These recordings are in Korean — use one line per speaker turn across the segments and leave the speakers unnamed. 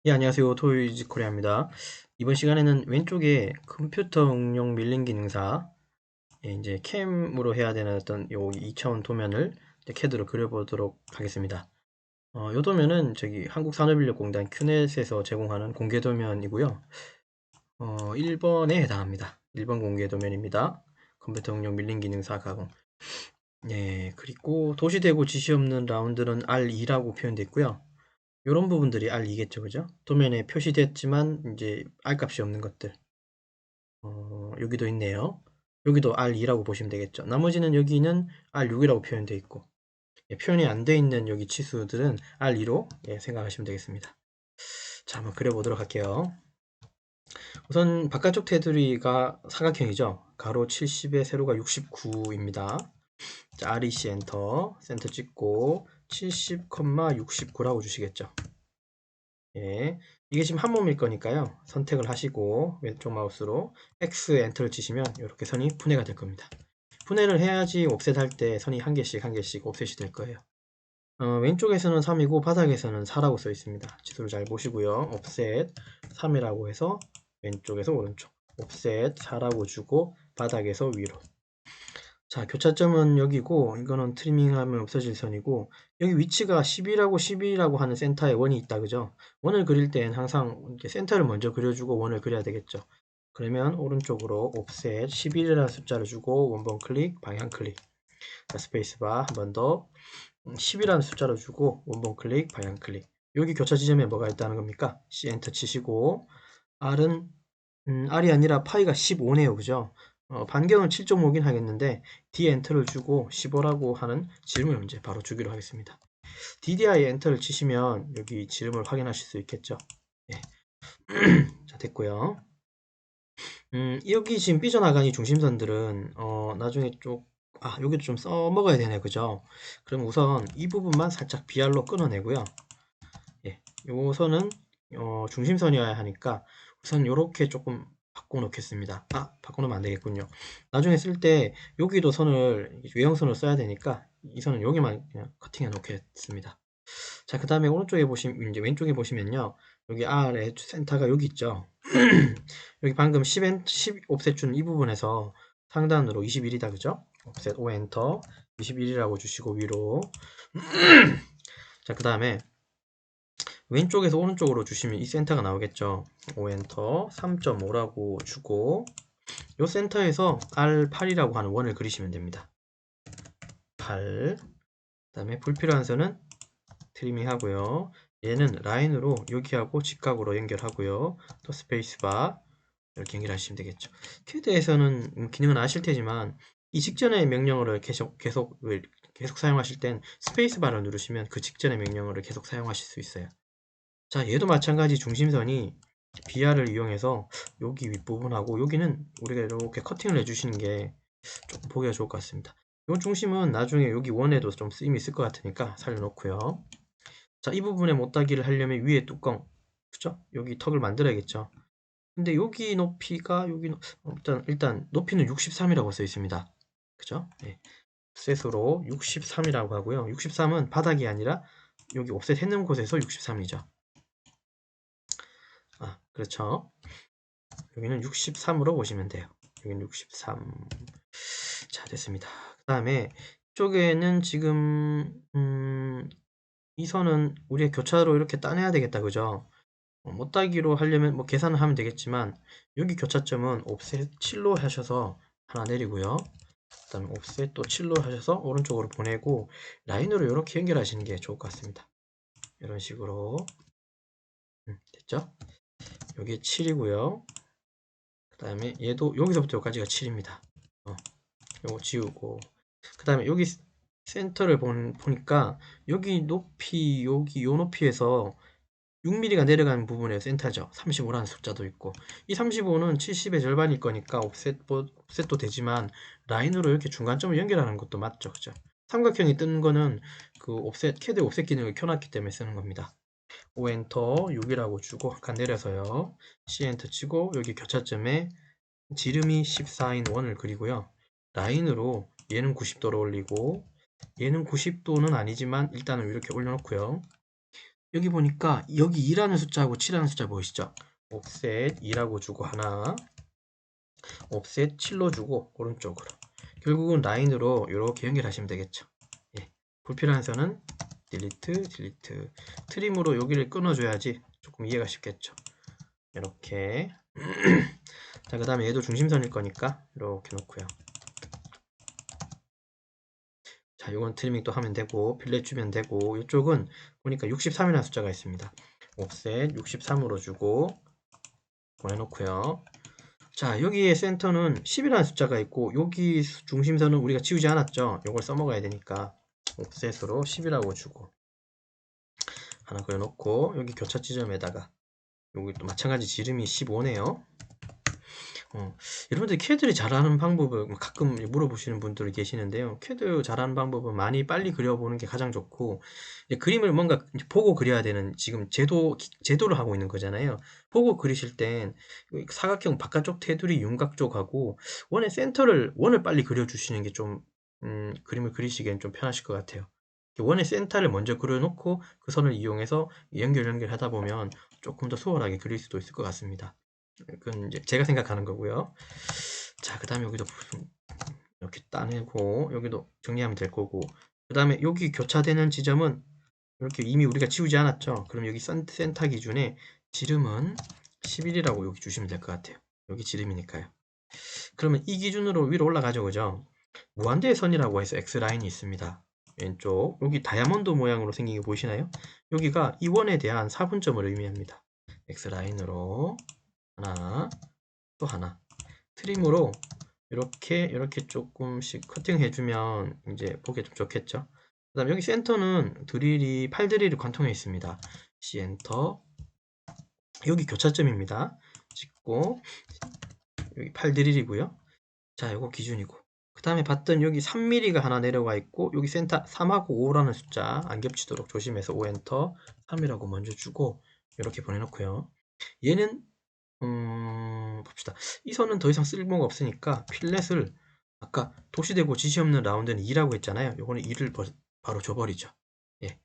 예, 안녕하세요. 토요이즈 코리아입니다. 이번 시간에는 왼쪽에 컴퓨터 응용 밀링 기능사, 이제 캠으로 해야 되는 어떤 요 2차원 도면을 이제 CAD로 그려보도록 하겠습니다. 요 도면은 저기 한국산업인력공단 큐넷에서 제공하는 공개 도면이고요. 1번에 해당합니다. 1번 공개 도면입니다. 컴퓨터 응용 밀링 기능사 가공. 예, 그리고 도시대구 지시 없는 라운드는 R2라고 표현되어 있고요. 요런 부분들이 R2겠죠, 그죠? 도면에 표시됐지만 이제 R 값이 없는 것들. 여기도 있네요. 여기도 R2라고 보시면 되겠죠. 나머지는 여기는 R6이라고 표현되어 있고, 표현이 안 돼 있는 여기 치수들은 R2로 생각하시면 되겠습니다. 자, 한번 그려보도록 할게요. 우선 바깥쪽 테두리가 사각형이죠. 가로 70에 세로가 69입니다. 자, REC 엔터, 센터 찍고 70,69라고 주시겠죠. 예, 이게 지금 한 몸일 거니까요. 선택을 하시고 왼쪽 마우스로 X 엔터를 치시면 이렇게 선이 분해가 될 겁니다. 분해를 해야지 옵셋 할 때 선이 한 개씩 한 개씩 옵셋이 될 거예요. 왼쪽에서는 3이고 바닥에서는 4라고 써 있습니다. 지도를 잘 보시고요. 옵셋 3이라고 해서 왼쪽에서 오른쪽, 옵셋 4라고 주고 바닥에서 위로. 자, 교차점은 여기고 이거는 트리밍하면 없어질 선이고, 여기 위치가 10이라고 12라고 하는 센터에 원이 있다, 그죠? 원을 그릴 땐 항상 이렇게 센터를 먼저 그려주고 원을 그려야 되겠죠. 그러면 오른쪽으로 옵셋 11이라는 숫자를 주고 원본 클릭, 방향 클릭. 자, 스페이스바 한 번 더 10이라는 숫자를 주고 원본 클릭, 방향 클릭. 여기 교차 지점에 뭐가 있다는 겁니까? C 엔터 치시고 R은 R이 아니라 파이가 15네요, 그죠? 반경은 7.5긴 하겠는데 D 엔터를 주고 15라고 하는 지름을 문제 바로 주기로 하겠습니다. DDI 엔터를 치시면 여기 지름을 확인하실 수 있겠죠. 예. 자, 됐고요. 여기 지금 삐져나간 이 중심선들은 나중에 여기도 좀 써먹어야 되네, 그죠? 그럼 우선 이 부분만 살짝 BR로 끊어내고요. 예, 요 선은 중심선이어야 하니까 우선 요렇게 조금 바꿔놓겠습니다. 바꿔놓으면 안 되겠군요. 나중에 쓸 때 여기도 선을 외형선을 써야 되니까 이 선은 여기만 그냥 커팅해 놓겠습니다. 자, 그 다음에 오른쪽에 보시면 이제 왼쪽에 보시면요, 여기 R의 센터가 여기 있죠. 여기 방금 10 옵셋 준 이 부분에서 상단으로 21이다, 그죠? 옵셋 5 엔터 21이라고 주시고 위로. 자, 그 다음에 왼쪽에서 오른쪽으로 주시면 이 센터가 나오겠죠. 5 엔터 3.5라고 주고 이 센터에서 R8이라고 하는 원을 그리시면 됩니다. 8. 그 다음에 불필요한 선은 트리밍 하고요. 얘는 라인으로 여기하고 직각으로 연결하고요. 또 스페이스바 이렇게 연결하시면 되겠죠. 캐드에서는 기능은 아실 테지만 이 직전의 명령어를 계속 사용하실 땐 스페이스바를 누르시면 그 직전의 명령어를 계속 사용하실 수 있어요. 자, 얘도 마찬가지 중심선이 BR을 이용해서 여기 윗부분하고 여기는 우리가 이렇게 커팅을 해주시는 게 조금 보기가 좋을 것 같습니다. 이 중심은 나중에 여기 원에도 좀 쓰임이 있을 것 같으니까 살려놓고요. 자, 이 부분에 못따기를 하려면 위에 뚜껑, 그죠? 여기 턱을 만들어야겠죠. 근데 여기 높이가 일단 높이는 63이라고 써 있습니다. 그죠? 네. 옵셋으로 63이라고 하고요. 63은 바닥이 아니라 여기 옵셋 해놓은 곳에서 63이죠. 그렇죠. 여기는 63으로 보시면 돼요. 여기는 63. 자, 됐습니다. 그 다음에 이쪽에는 지금 이 선은 우리가 교차로 이렇게 따내야 되겠다, 그죠? 못따기로 하려면 뭐 계산을 하면 되겠지만 여기 교차점은 옵셋 7로 하셔서 하나 내리고요. 그 다음에 옵셋 또 7로 하셔서 오른쪽으로 보내고 라인으로 이렇게 연결하시는 게 좋을 것 같습니다. 이런 식으로 됐죠? 여기 7이고요. 그 다음에 얘도 여기서부터 여기까지가 7입니다. 요거 지우고 그 다음에 여기 센터를 보니까 여기 높이 여기 요 높이에서 6mm가 내려가는 부분에 센터죠. 35라는 숫자도 있고 이 35는 70의 절반일 거니까 옵셋도 되지만 라인으로 이렇게 중간점을 연결하는 것도 맞죠, 그죠? 삼각형이 뜬 거는 그 옵셋 캐드 옵셋 기능을 켜놨기 때문에 쓰는 겁니다. O 엔터 6이라고 주고 한 칸 내려서요. C 엔터 치고 여기 교차점에 지름이 14인 원을 그리고요. 라인으로 얘는 90도로 올리고 얘는 90도는 아니지만 일단은 이렇게 올려놓고요. 여기 보니까 여기 2라는 숫자하고 7라는 숫자 보이시죠? 옵셋 2라고 주고 하나, 옵셋 7로 주고 오른쪽으로. 결국은 라인으로 이렇게 연결하시면 되겠죠. 예. 불필요한 선은 딜리트, 딜리트. 트림으로 여기를 끊어줘야지 조금 이해가 쉽겠죠. 이렇게. 자, 그 다음에 얘도 중심선일 거니까 이렇게 놓고요. 자, 이건 트리밍 또 하면 되고 필렛 주면 되고, 이쪽은 보니까 63이라는 숫자가 있습니다. 옵셋 63으로 주고 보내놓고요. 자, 여기에 센터는 10이라는 숫자가 있고 여기 중심선은 우리가 지우지 않았죠. 이걸 써먹어야 되니까 옵셋으로 10이라고 주고 하나 그려놓고, 여기 교차 지점에다가 여기 또 마찬가지 지름이 15네요. 여러분들 캐드를 잘하는 방법을 가끔 물어보시는 분들이 계시는데요. 캐드 잘하는 방법은 많이 빨리 그려보는 게 가장 좋고, 그림을 뭔가 보고 그려야 되는 지금 제도를 하고 있는 거잖아요. 보고 그리실 땐 사각형 바깥쪽 테두리 윤곽 쪽하고 원을 빨리 그려주시는 게 좀 그림을 그리시기엔 좀 편하실 것 같아요. 원의 센터를 먼저 그려놓고 그 선을 이용해서 연결하다 보면 조금 더 수월하게 그릴 수도 있을 것 같습니다. 그건 이제 제가 생각하는 거고요. 자, 그 다음에 여기도 이렇게 따내고 여기도 정리하면 될 거고, 그 다음에 여기 교차되는 지점은 이렇게 이미 우리가 지우지 않았죠. 그럼 여기 센터 기준에 지름은 11이라고 여기 주시면 될 것 같아요. 여기 지름이니까요. 그러면 이 기준으로 위로 올라가죠, 그죠? 무한대의 선이라고 해서 X라인이 있습니다. 왼쪽 여기 다이아몬드 모양으로 생긴 게 보이시나요? 여기가 이 원에 대한 사분점을 의미합니다. X라인으로 하나, 또 하나. 트림으로 이렇게 조금씩 커팅해주면 이제 보기 좀 좋겠죠. 그 다음 여기 센터는 팔 드릴이 관통해 있습니다. C 엔터. 여기 교차점입니다. 찍고 여기 팔 드릴이고요. 자, 이거 기준이고. 그 다음에 봤던 여기 3mm가 하나 내려가 있고 여기 센터 3하고 5라는 숫자 안 겹치도록 조심해서 5 엔터 3이라고 먼저 주고 이렇게 보내놓고요. 얘는 봅시다. 이 선은 더 이상 쓸모가 없으니까 필렛을, 아까 도시되고 지시 없는 라운드는 2라고 했잖아요. 요거는 2를 바로 줘버리죠. 예.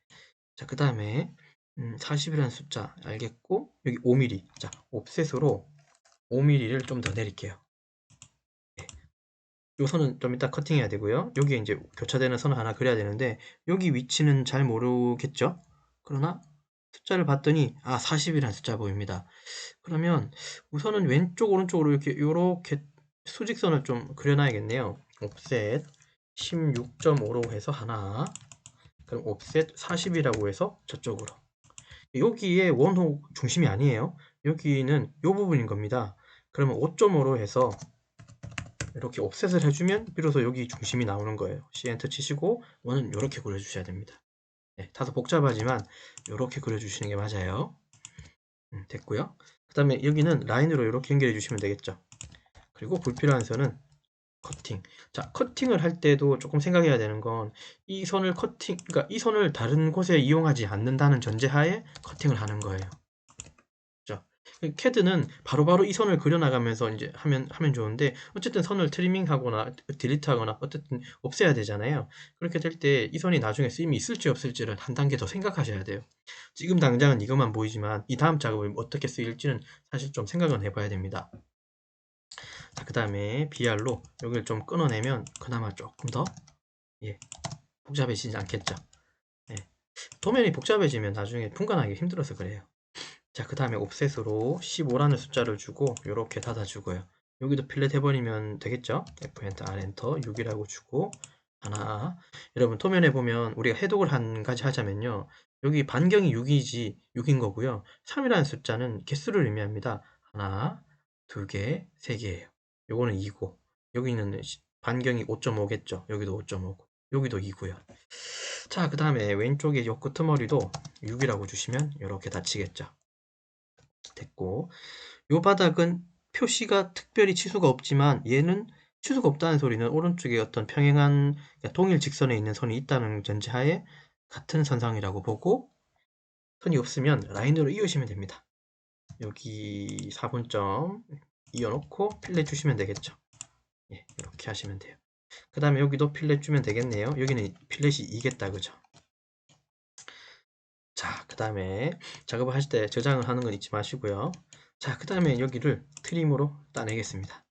자, 그 다음에 40이라는 숫자 알겠고 여기 5mm. 자, 옵셋으로 5mm를 좀 더 내릴게요. 예. 요 선은 좀 이따 커팅해야 되고요. 여기에 이제 교차되는 선을 하나 그려야 되는데 여기 위치는 잘 모르겠죠? 그러나 숫자를 봤더니 40이라는 숫자 보입니다. 그러면 우선은 왼쪽 오른쪽으로 이렇게 수직선을 좀 그려놔야겠네요. 옵셋 16.5로 해서 하나, 그럼 옵셋 40이라고 해서 저쪽으로. 여기에 원호 중심이 아니에요. 여기는 이 부분인 겁니다. 그러면 5.5로 해서 이렇게 옵셋을 해주면 비로소 여기 중심이 나오는 거예요. C 엔터 치시고 원은 이렇게 그려주셔야 됩니다. 네, 다소 복잡하지만 이렇게 그려주시는 게 맞아요. 됐고요. 그 다음에 여기는 라인으로 이렇게 연결해 주시면 되겠죠. 그리고 불필요한 선은 커팅. 자, 커팅을 할 때도 조금 생각해야 되는 건 이 선을 그러니까 이 선을 다른 곳에 이용하지 않는다는 전제하에 커팅을 하는 거예요. 그죠? 캐드는 바로바로 이 선을 그려나가면서 이제 하면 좋은데, 어쨌든 선을 트리밍하거나 딜리트하거나 어쨌든 없애야 되잖아요. 그렇게 될 때 이 선이 나중에 쓰임이 있을지 없을지를 한 단계 더 생각하셔야 돼요. 지금 당장은 이것만 보이지만 이 다음 작업을 어떻게 쓰일지는 사실 좀 생각은 해봐야 됩니다. 자, 그 다음에 BR로 여기를 좀 끊어내면 그나마 조금 더 복잡해지지 않겠죠. 예. 도면이 복잡해지면 나중에 분간하기 힘들어서 그래요. 자, 그 다음에 옵셋으로 15라는 숫자를 주고 이렇게 닫아주고요. 여기도 필렛 해버리면 되겠죠. F 엔터, R 엔터 6이라고 주고 하나. 여러분 도면에 보면 우리가 해독을 한 가지 하자면요, 여기 반경이 6인 거고요. 3이라는 숫자는 개수를 의미합니다. 하나, 두 개, 세 개예요. 요거는 2고 여기는 반경이 5.5겠죠. 여기도 5.5고 여기도 2고요. 자, 그 다음에 왼쪽에 요 끄트머리도 6이라고 주시면 이렇게 닫히겠죠. 됐고, 요 바닥은 표시가 특별히 치수가 없지만 얘는 치수가 없다는 소리는 오른쪽에 어떤 평행한, 그러니까 동일 직선에 있는 선이 있다는 전제하에 같은 선상이라고 보고, 선이 없으면 라인으로 이으시면 됩니다. 여기 4분점 이어놓고 필렛 주시면 되겠죠. 예, 이렇게 하시면 돼요. 그 다음에 여기도 필렛 주면 되겠네요. 여기는 필렛이 2겠다, 그죠? 자, 그 다음 다음에 작업을 하실 때 저장을 하는 건 잊지 마시고요. 자, 그 다음에 여기를 트림으로 따내겠습니다.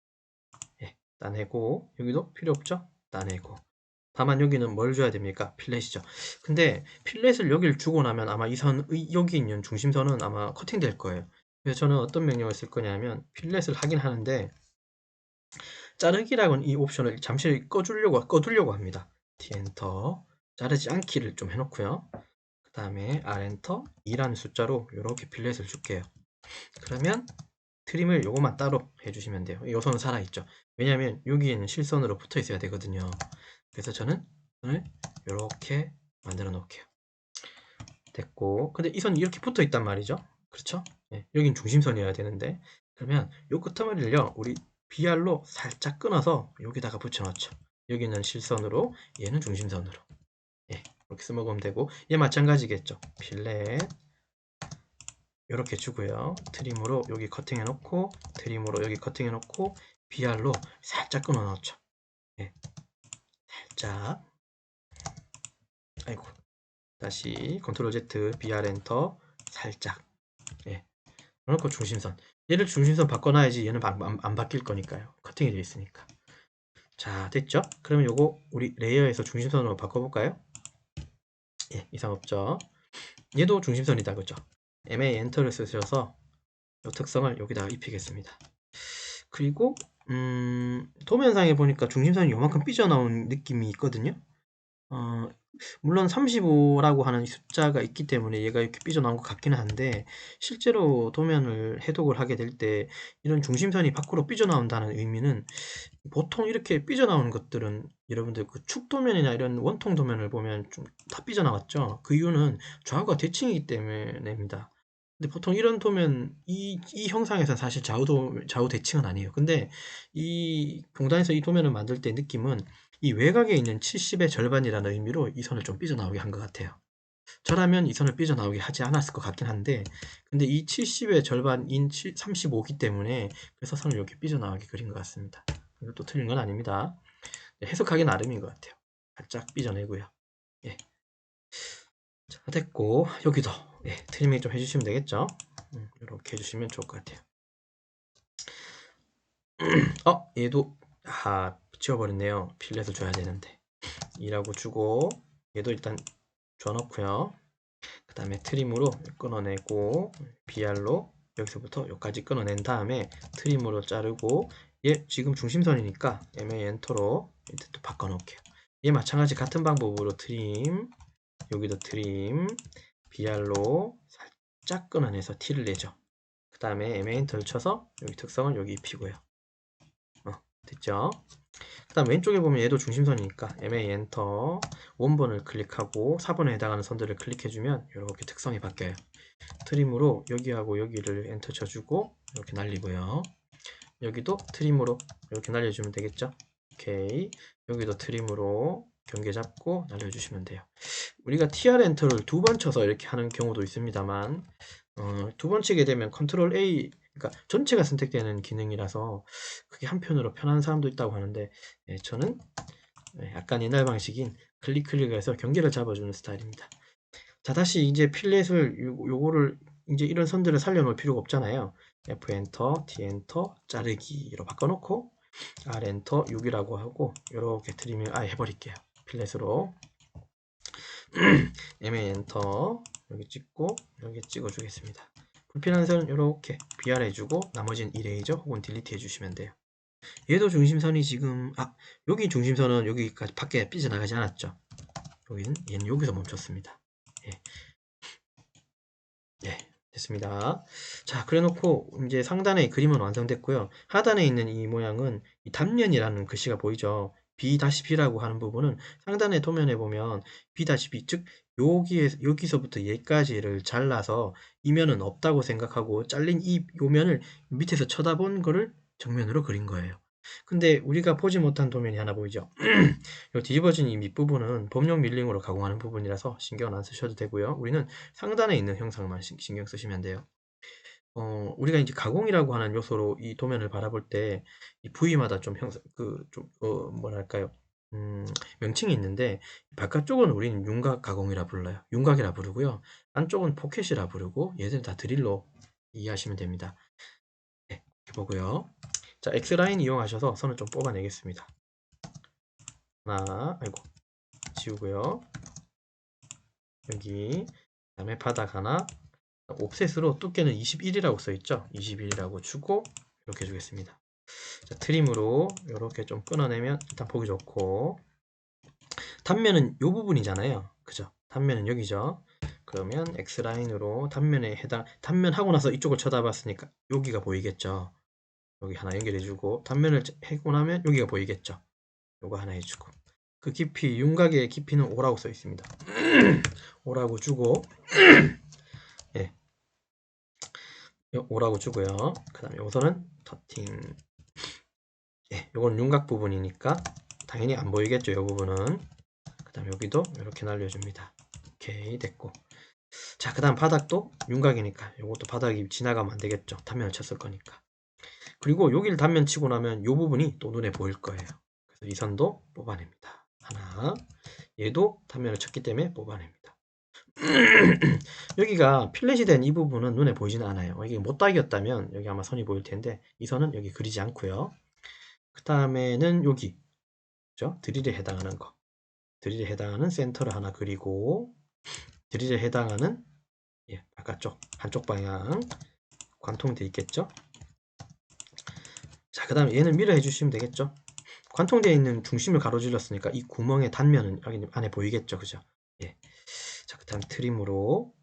예, 따내고 여기도 필요 없죠? 따내고. 다만 여기는 뭘 줘야 됩니까? 필렛이죠. 근데 필렛을 여기를 주고 나면 아마 이 선, 여기 있는 중심선은 아마 커팅될 거예요. 그래서 저는 어떤 명령을 쓸 거냐면 필렛을 하긴 하는데 자르기라고는 이 옵션을 잠시 꺼두려고 합니다. D 엔터 자르지 않기를 좀 해놓고요. 그 다음에 R 엔터 2라는 숫자로 이렇게 필렛을 줄게요. 그러면 트림을 요것만 따로 해주시면 돼요. 이 선은 살아있죠. 왜냐하면 여기에는 실선으로 붙어 있어야 되거든요. 그래서 저는 선을 이렇게 만들어 놓을게요. 됐고, 근데 이 선이 이렇게 붙어 있단 말이죠. 그렇죠? 예, 여긴 중심선이어야 되는데, 그러면 요 끄트머리를요 우리 BR로 살짝 끊어서 여기다가 붙여 넣죠. 여기는 실선으로, 얘는 중심선으로. 예, 이렇게 써먹으면 되고, 얘 마찬가지겠죠. 필렛 이렇게 주고요. 트림으로 여기 커팅해 놓고, 트림으로 여기 커팅해 놓고, BR로 살짝 끊어 넣죠. 예, 살짝. 아이고, 다시 컨트롤 Z, BR 엔터 살짝. 예, 그래놓고 중심선. 얘를 중심선 바꿔놔야지 얘는 안 바뀔 거니까요. 커팅이 되어 있으니까. 자, 됐죠? 그러면 요거 우리 레이어에서 중심선으로 바꿔볼까요? 예, 이상 없죠? 얘도 중심선이다, 그죠? MA 엔터를 쓰셔서 이 특성을 여기다가 입히겠습니다. 그리고 도면상에 보니까 중심선이 요만큼 삐져나온 느낌이 있거든요. 물론 35라고 하는 숫자가 있기 때문에 얘가 이렇게 삐져나온 것 같기는 한데, 실제로 도면을 해독을 하게 될 때 이런 중심선이 밖으로 삐져나온다는 의미는, 보통 이렇게 삐져나오는 것들은 여러분들 그 축도면이나 이런 원통 도면을 보면 좀 다 삐져나왔죠. 그 이유는 좌우가 대칭이기 때문입니다. 근데 보통 이런 도면, 이 형상에서 사실 좌우 대칭은 아니에요. 근데 이 공단에서 이 도면을 만들 때 느낌은 이 외곽에 있는 70의 절반이라는 의미로 이 선을 좀 삐져나오게 한 것 같아요. 저라면 이 선을 삐져나오게 하지 않았을 것 같긴 한데, 근데 이 70의 절반인 35기 때문에 그래서 선을 이렇게 삐져나오게 그린 것 같습니다. 이것도 틀린 건 아닙니다. 해석하기 나름인 것 같아요. 살짝 삐져내고요. 예. 자, 됐고, 여기도 예, 트리밍 좀 해주시면 되겠죠. 이렇게 해주시면 좋을 것 같아요. 얘도 지워버렸네요. 필렛을 줘야 되는데 2라고 주고, 얘도 일단 줘놓고요. 그 다음에 트림으로 끊어내고, BR로 여기서부터 여기까지 끊어낸 다음에 트림으로 자르고, 얘 지금 중심선이니까 MA 엔터로 또 바꿔놓을게요. 얘 마찬가지 같은 방법으로 트림, 여기도 트림, BR로 살짝 끊어내서 T를 내죠. 그 다음에 MA 엔터를 쳐서 여기 특성을 여기 입히고요. 됐죠? 그 다음 왼쪽에 보면 얘도 중심선이니까 MA 엔터 원본을 클릭하고 4번에 해당하는 선들을 클릭해주면 이렇게 특성이 바뀌어요. 트림으로 여기하고 여기를 엔터 쳐주고 이렇게 날리고요. 여기도 트림으로 이렇게 날려주면 되겠죠? 오케이. 여기도 트림으로 경계 잡고 날려주시면 돼요. 우리가 TR 엔터를 두 번 쳐서 이렇게 하는 경우도 있습니다만, 두 번 치게 되면 컨트롤 A, 그러니까 전체가 선택되는 기능이라서 그게 한편으로 편한 사람도 있다고 하는데, 저는 약간 옛날 방식인 클릭해서 경계를 잡아주는 스타일입니다. 자, 다시 이제 필렛을 요거를 이제 이런 선들을 살려놓을 필요가 없잖아요. F 엔터, T 엔터, 자르기로 바꿔놓고 R 엔터 6이라고 하고 이렇게 트리밍 해버릴게요. 필렛으로 MA 엔터 여기 찍고 여기 찍어주겠습니다. 불필요한 선은 이렇게 BR 해주고 나머지는 이레이저 혹은 딜리트 해주시면 돼요. 얘도 중심선이 지금 여기 중심선은 여기까지 밖에 삐져나가지 않았죠. 얘는 여기서 멈췄습니다. 예. 예, 됐습니다. 자, 그래 놓고 이제 상단의 그림은 완성됐고요. 하단에 있는 이 모양은 이 단면이라는 글씨가 보이죠. B-B라고 하는 부분은 상단의 도면에 보면 B-B, 즉 여기서부터 얘까지를 잘라서 이면은 없다고 생각하고 잘린 이 요면을 밑에서 쳐다본 거를 정면으로 그린 거예요. 근데 우리가 보지 못한 도면이 하나 보이죠. 이 뒤집어진 이 밑부분은 범용 밀링으로 가공하는 부분이라서 신경 안 쓰셔도 되고요. 우리는 상단에 있는 형상만 신경 쓰시면 돼요. 우리가 이제 가공이라고 하는 요소로 이 도면을 바라볼 때 이 부위마다 좀 뭐랄까요? 명칭이 있는데 바깥쪽은 우리는 윤곽 가공이라 불러요. 윤곽이라 부르고요. 안쪽은 포켓이라 부르고 얘들은 다 드릴로 이해하시면 됩니다. 네, 이렇게 보고요. 자, X라인 이용하셔서 선을 좀 뽑아내겠습니다. 하나, 아이고, 지우고요. 여기, 그 다음에 바닥 하나, 옵셋으로 두께는 21이라고 써있죠. 21이라고 주고 이렇게 주겠습니다. 자, 트림으로 이렇게 좀 끊어내면 일단 보기 좋고, 단면은 이 부분이잖아요. 그죠? 단면은 여기죠. 그러면 X라인으로 단면에 단면 하고 나서 이쪽을 쳐다봤으니까 여기가 보이겠죠. 여기 하나 연결해주고, 단면을 하고 나면 여기가 보이겠죠. 요거 하나 해주고, 그 깊이, 윤곽의 깊이는 5라고 써 있습니다. 5라고 주고, 예, 5라고 주고요. 그 다음에 요선은 터팅. 예, 요건 윤곽 부분이니까 당연히 안 보이겠죠. 요 부분은. 그 다음 여기도 이렇게 날려줍니다. 오케이, 됐고. 자, 그 다음 바닥도 윤곽이니까 요것도 바닥이 지나가면 안 되겠죠. 단면을 쳤을 거니까. 그리고 여기를 단면 치고 나면 요 부분이 또 눈에 보일 거예요. 그래서 이 선도 뽑아냅니다. 하나, 얘도 단면을 쳤기 때문에 뽑아냅니다. 여기가 필렛이 된 이 부분은 눈에 보이지는 않아요. 이게 못딱이었다면 여기 아마 선이 보일 텐데 이 선은 여기 그리지 않고요. 그 다음에는 여기, 그죠? 드릴에 해당하는 거, 드릴에 해당하는 센터를 하나 그리고, 드릴에 해당하는, 예, 바깥쪽 한쪽 방향 관통돼 있겠죠? 자, 그 다음에 얘는 밀어 해주시면 되겠죠? 관통되어 있는 중심을 가로질렀으니까 이 구멍의 단면은 여기 안에 보이겠죠? 그죠? 예. 자, 그 다음 트림으로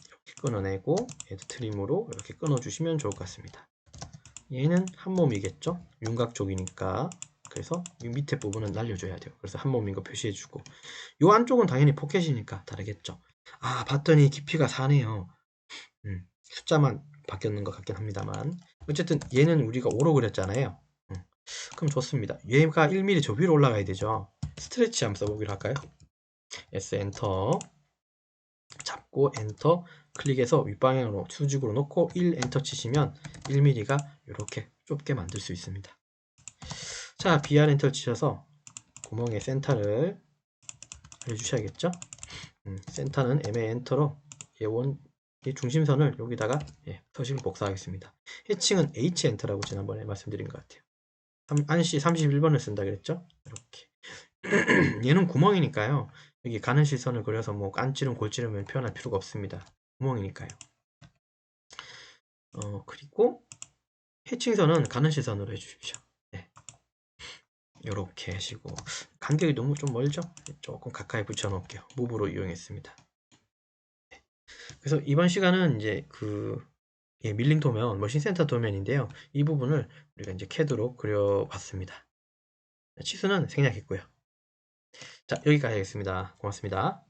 이렇게 끊어내고, 얘도 트림으로 이렇게 끊어주시면 좋을 것 같습니다. 얘는 한 몸이겠죠? 윤곽 쪽이니까. 그래서 이 밑에 부분은 날려줘야 돼요. 그래서 한 몸인 거 표시해주고, 요 안쪽은 당연히 포켓이니까 다르겠죠? 아, 봤더니 깊이가 4네요. 숫자만 바뀌었는 것 같긴 합니다만, 어쨌든 얘는 우리가 5로 그렸잖아요. 그럼 좋습니다. 얘가 1mm 저 위로 올라가야 되죠. 스트레치 한번 써보기로 할까요? S 엔터 잡고 엔터 클릭해서 윗방향으로 수직으로 놓고 1 엔터 치시면 1mm가 이렇게 좁게 만들 수 있습니다. 자, BR 엔터 치셔서 구멍의 센터를 해주셔야겠죠. 센터는 MA 엔터로 이 중심선을 여기다가 서식을 복사하겠습니다. 해칭은 H 엔터라고 지난번에 말씀드린 것 같아요. 안시 31번을 쓴다 그랬죠. 이렇게 얘는 구멍이니까요. 여기 가는 시선을 그려서 뭐 깐찌름 골찌름을 표현할 필요가 없습니다. 구멍이니까요. 그리고 해칭선은 가는 시선으로 해주십시오. 네. 이렇게 하시고, 간격이 너무 좀 멀죠? 조금 가까이 붙여 놓을게요. 무브로 이용했습니다. 네. 그래서 이번 시간은 이제 밀링 도면, 머신 센터 도면인데요. 이 부분을 우리가 이제 CAD로 그려봤습니다. 치수는 생략했고요. 자, 여기까지 하겠습니다. 고맙습니다.